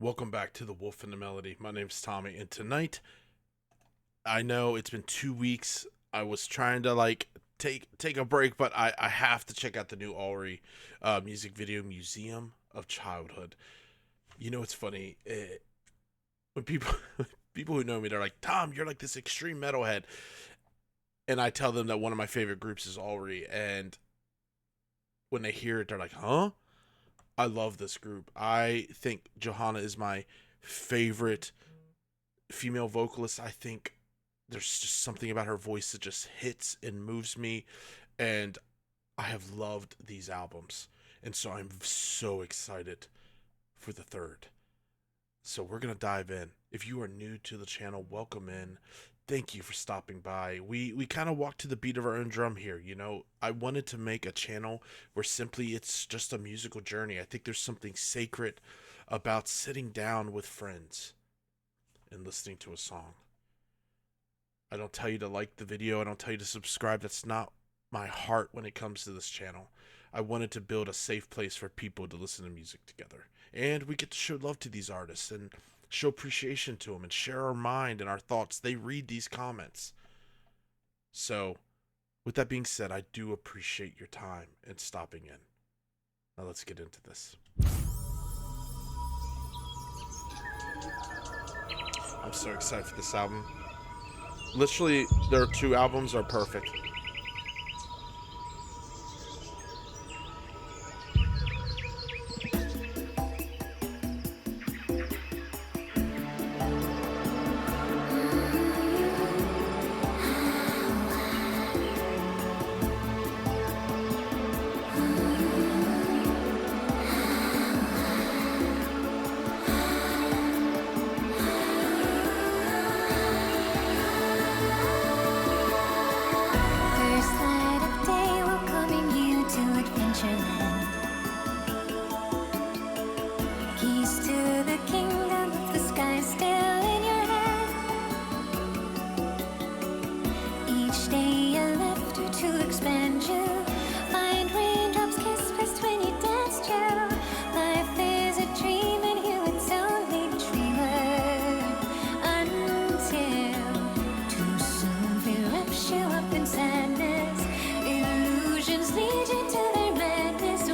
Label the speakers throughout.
Speaker 1: Welcome back to The Wolf and the Melody. My name's Tommy, and tonight, I know it's been 2 weeks. I was trying to take a break, but I have to check out the new AURI music video, Museum of Childhood. You know, it's funny when people people who know me, they're like, Tom, you're like this extreme metalhead, and I tell them that one of my favorite groups is AURI, and when they hear it, they're like, huh? I love this group. I think Johanna is my favorite female vocalist. I think there's just something about her voice that just hits and moves me, and I have loved these albums. And so I'm so excited for the third. So we're going to dive in. If you are new to the channel, welcome in. Thank you for stopping by. We kind of walk to the beat of our own drum here. You know, I wanted to make a channel where simply it's just a musical journey. I think there's something sacred about sitting down with friends and listening to a song. I don't tell you to like the video. I don't tell you to subscribe. That's not my heart when it comes to this channel. I wanted to build a safe place for people to listen to music together. And we get to show love to these artists and show appreciation to them and share our mind and our thoughts. They read these comments. So, with that being said, I do appreciate your time and stopping in. Now let's get into this. I'm so excited for this album. Literally, their two albums are perfect.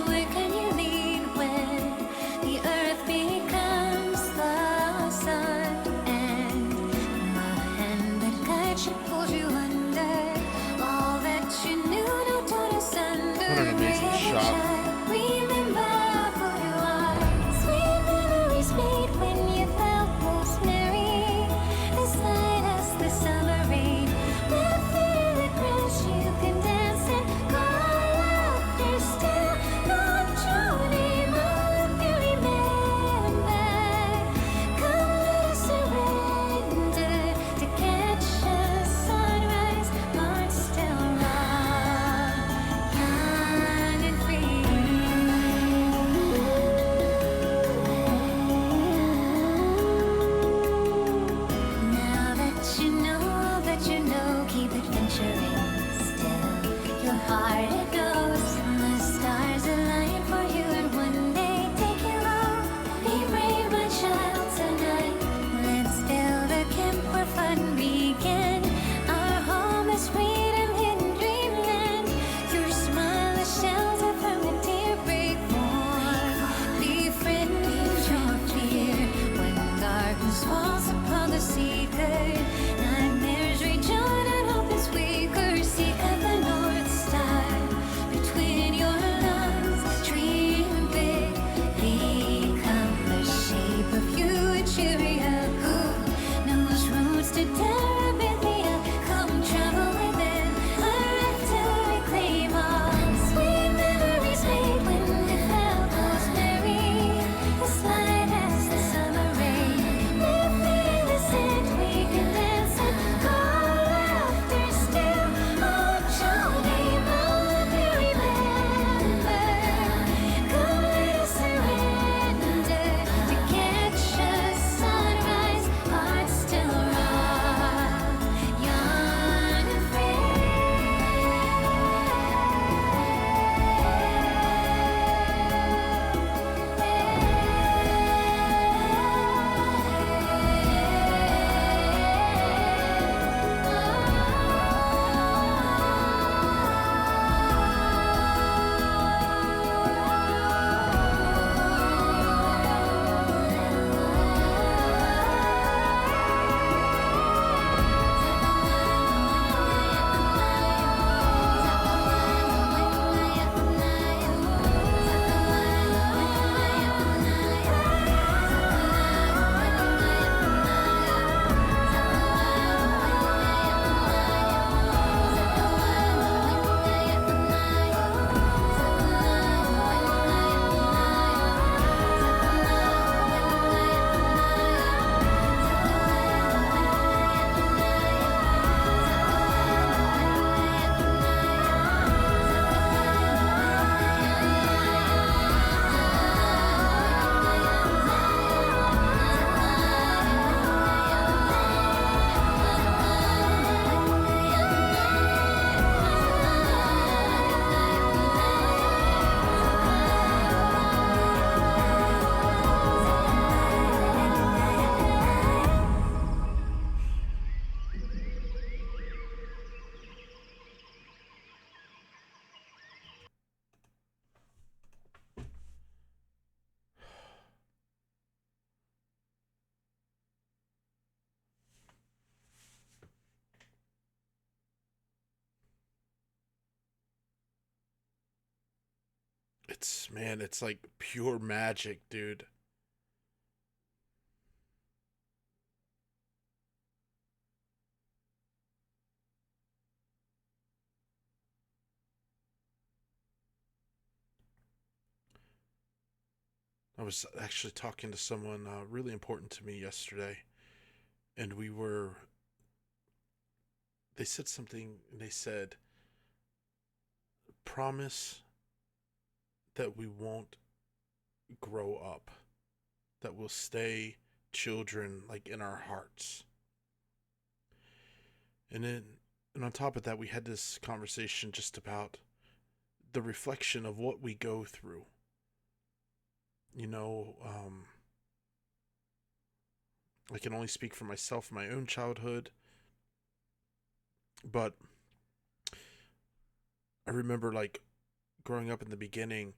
Speaker 2: Where can you lead when the earth becomes
Speaker 1: It's, man, it's like pure magic, dude. I was actually talking to someone really important to me yesterday, and they said something, they said, promise that we won't grow up, that we'll stay children like in our hearts. And then, and on top of that, we had this conversation just about the reflection of what we go through. You know, I can only speak for myself, my own childhood, but I remember like growing up in the beginning.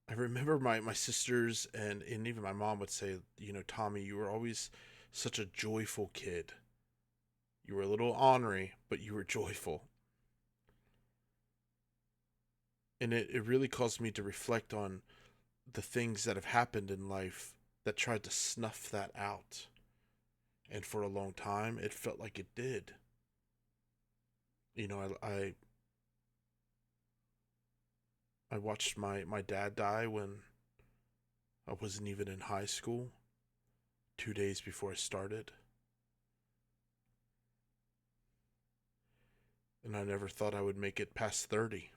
Speaker 1: I remember my sisters and even my mom would say, you know, Tommy, you were always such a joyful kid. You were a little ornery, but you were joyful. And it really caused me to reflect on the things that have happened in life that tried to snuff that out. And for a long time, it felt like it did. You know, I watched my dad die when I wasn't even in high school, 2 days before I started. And I never thought I would make it past 30.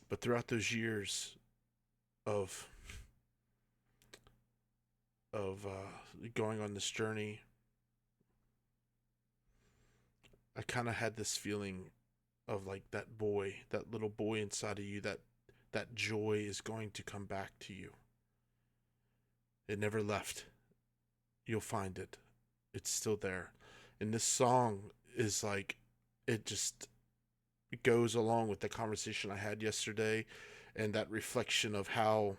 Speaker 1: But throughout those years of going on this journey, I kind of had this feeling of like that boy, that little boy inside of you, that joy is going to come back to you. It never left. You'll find it. It's still there. And this song is like, it just goes along with the conversation I had yesterday and that reflection of how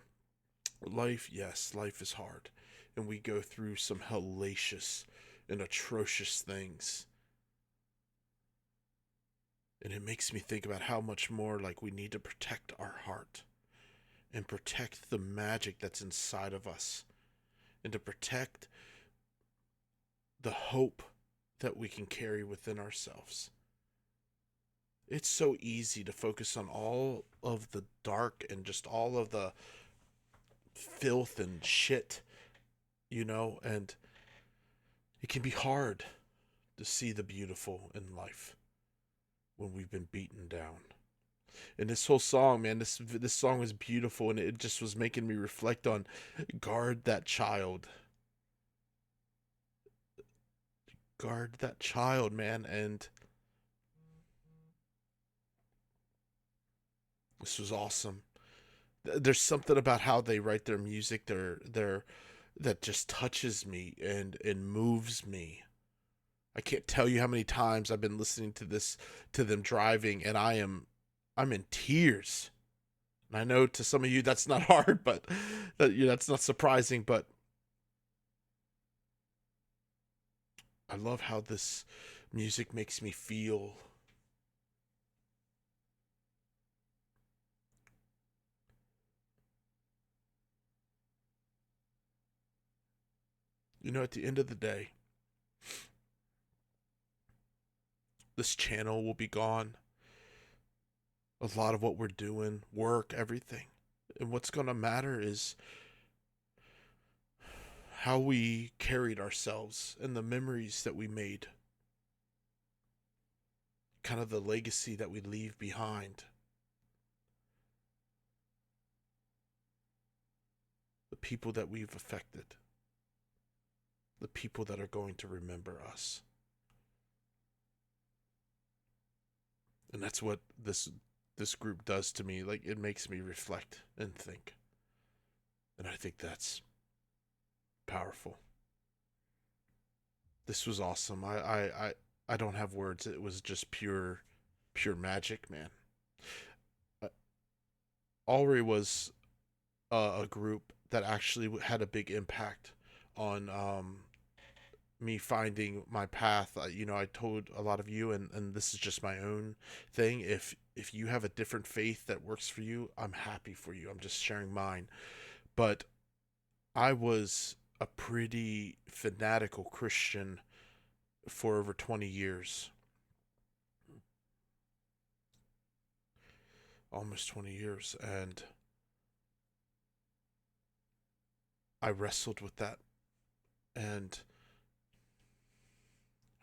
Speaker 1: life, yes, life is hard. And we go through some hellacious and atrocious things. And it makes me think about how much more like we need to protect our heart and protect the magic that's inside of us and to protect the hope that we can carry within ourselves. It's so easy to focus on all of the dark and just all of the filth and shit, you know, and it can be hard to see the beautiful in life when we've been beaten down. And this whole song, man, this song was beautiful, and it just was making me reflect on guard that child, guard that child, man. And this was awesome. There's something about how they write their music, they're that just touches me and moves me. I can't tell you how many times I've been listening to this to them driving, and I'm in tears. And I know to some of you that's not hard, but that's not surprising. But I love how this music makes me feel. You know, at the end of the day, this channel will be gone. A lot of what we're doing, work, everything. And what's going to matter is how we carried ourselves and the memories that we made, kind of the legacy that we leave behind, the people that we've affected, the people that are going to remember us. And that's what this group does to me. Like, it makes me reflect and think. And I think that's powerful. This was awesome. I don't have words. It was just pure magic, man. Uh, AURI was a group that actually had a big impact on me finding my path. I told a lot of you, and this is just my own thing. If you have a different faith that works for you, I'm happy for you. I'm just sharing mine. But I was a pretty fanatical Christian for over 20 years, almost 20 years, and I wrestled with that, and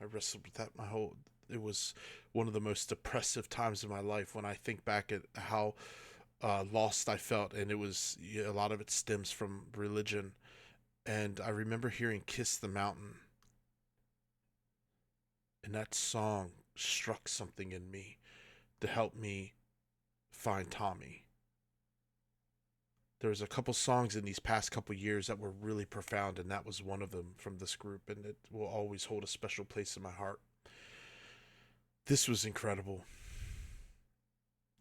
Speaker 1: I wrestled with that my whole. It was one of the most depressive times of my life when I think back at how lost I felt, and it was, yeah, a lot of it stems from religion. And I remember hearing "Kiss the Mountain," and that song struck something in me to help me find Tommy. There's a couple songs in these past couple years that were really profound, and that was one of them from this group, and it will always hold a special place in my heart. This was incredible.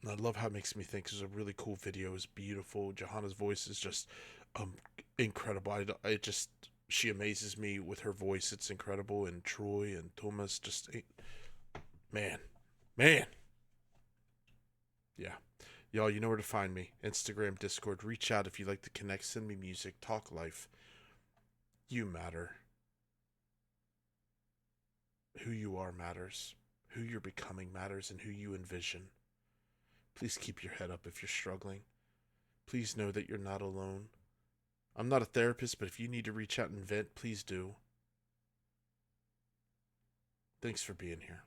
Speaker 1: And I love how it makes me think. It's a really cool video. It's beautiful. Johanna's voice is just um incredible. It just, she amazes me with her voice. It's incredible. And Troy and Thomas, just man, man, yeah. Y'all, you know where to find me. Instagram, Discord. Reach out if you'd like to connect. Send me music. Talk life. You matter. Who you are matters. Who you're becoming matters, and who you envision. Please keep your head up if you're struggling. Please know that you're not alone. I'm not a therapist, but if you need to reach out and vent, please do. Thanks for being here.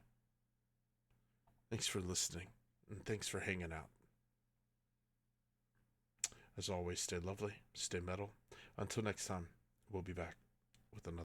Speaker 1: Thanks for listening. And thanks for hanging out. As always, stay lovely, stay metal. Until next time, we'll be back with another.